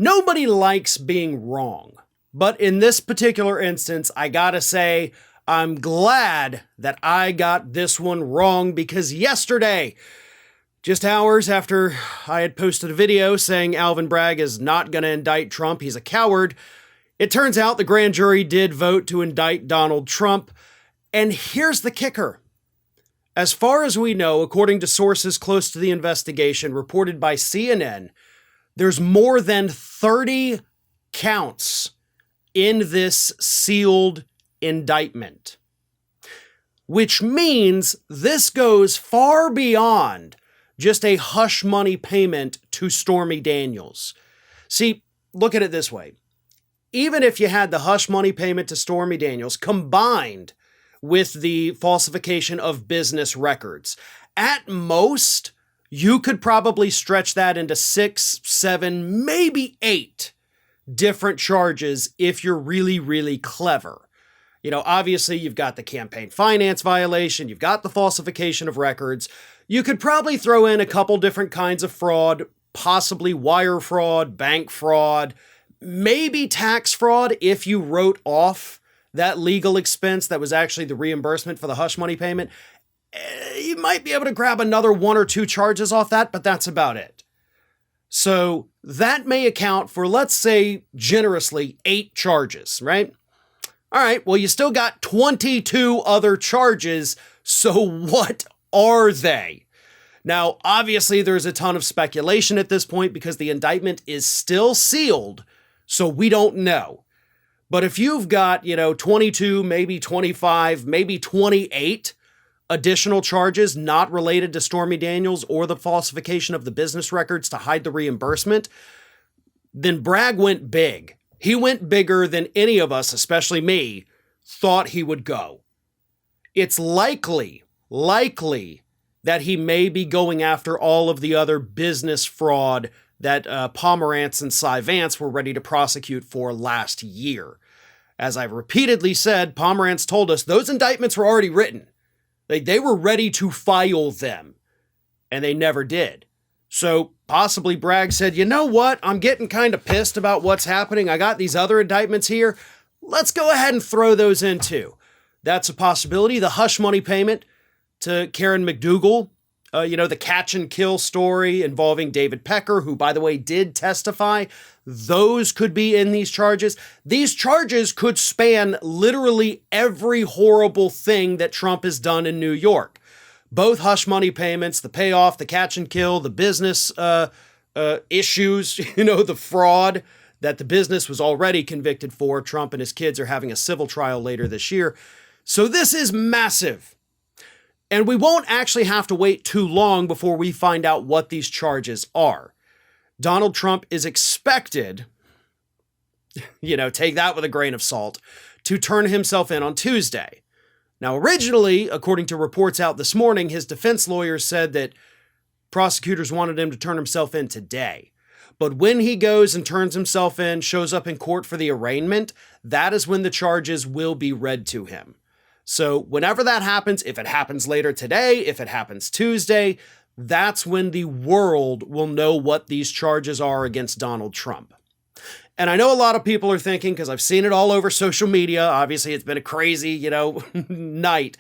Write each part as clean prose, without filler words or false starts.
Nobody likes being wrong. But in this particular instance, I gotta say, I'm glad that I got this one wrong, because yesterday, just hours after I had posted a video saying Alvin Bragg is not going to indict Trump, he's a coward, it turns out the grand jury did vote to indict Donald Trump. And here's the kicker. As far as we know, according to sources close to the investigation reported by CNN, there's more than 30 counts in this sealed indictment, which means this goes far beyond just a hush money payment to Stormy Daniels. See, look at it this way. Even if you had the hush money payment to Stormy Daniels combined with the falsification of business records, at most, you could probably stretch that into 6, 7, maybe 8 different charges if you're really, really clever. You know, obviously you've got the campaign finance violation, you've got the falsification of records. You could probably throw in a couple different kinds of fraud, possibly wire fraud, bank fraud, maybe tax fraud if you wrote off that legal expense that was actually the reimbursement for the hush money payment. You might be able to grab another 1 or 2 charges off that, but that's about it. So that may account for, let's say, generously 8 charges, right? All right, well, you still got 22 other charges, so what are they? Now, obviously, there's a ton of speculation at this point because the indictment is still sealed, so we don't know. But if you've got, 22, maybe 25, maybe 28 additional charges not related to Stormy Daniels or the falsification of the business records to hide the reimbursement, then Bragg went big. He went bigger than any of us, especially me, thought he would go. It's likely that he may be going after all of the other business fraud that Pomerantz and Cy Vance were ready to prosecute for last year. As I've repeatedly said, Pomerantz told us those indictments were already written. They were ready to file them, and they never did. So possibly Bragg said, you know what? I'm getting kind of pissed about what's happening. I got these other indictments here. Let's go ahead and throw those in too. That's a possibility. The hush money payment to Karen McDougal, the catch and kill story involving David Pecker, who, by the way, did testify. Those could be in these charges. These charges could span literally every horrible thing that Trump has done in New York. Both hush money payments, the payoff, the catch and kill, the business issues, the fraud that the business was already convicted for. Trump and his kids are having a civil trial later this year. So this is massive. And we won't actually have to wait too long before we find out what these charges are. Donald Trump is expected, take that with a grain of salt, to turn himself in on Tuesday. Now, originally, according to reports out this morning, his defense lawyers said that prosecutors wanted him to turn himself in today. But when he goes and turns himself in, shows up in court for the arraignment, that is when the charges will be read to him. So whenever that happens, if it happens later today, if it happens Tuesday, that's when the world will know what these charges are against Donald Trump. And I know a lot of people are thinking, because I've seen it all over social media, obviously it's been a crazy, night,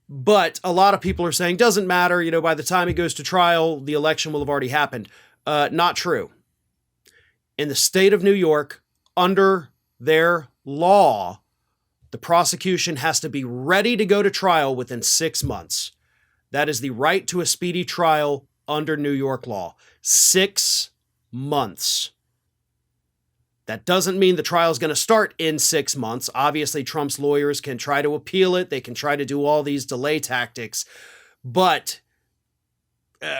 but a lot of people are saying, doesn't matter, by the time he goes to trial, the election will have already happened. Not true. In the state of New York, under their law, the prosecution has to be ready to go to trial within 6 months. That is the right to a speedy trial under New York law. 6 months. That doesn't mean the trial is going to start in 6 months. Obviously, Trump's lawyers can try to appeal it. They can try to do all these delay tactics. But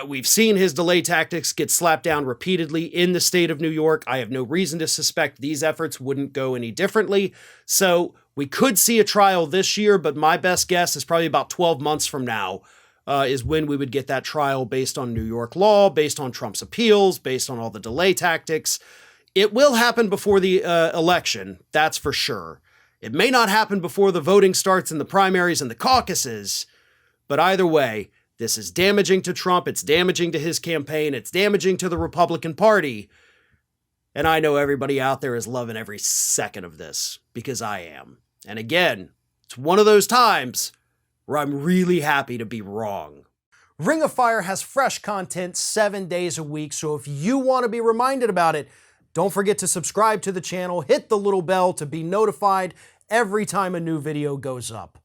we've seen his delay tactics get slapped down repeatedly in the state of New York. I have no reason to suspect these efforts wouldn't go any differently. So we could see a trial this year, but my best guess is probably about 12 months from now is when we would get that trial based on New York law, based on Trump's appeals, based on all the delay tactics. It will happen before the election, that's for sure. It may not happen before the voting starts in the primaries and the caucuses, but either way, this is damaging to Trump, it's damaging to his campaign, it's damaging to the Republican Party, And I know everybody out there is loving every second of this, because I am. And again, it's one of those times where I'm really happy to be wrong. Ring of Fire has fresh content 7 days a week, so if you want to be reminded about it, don't forget to subscribe to the channel, hit the little bell to be notified every time a new video goes up.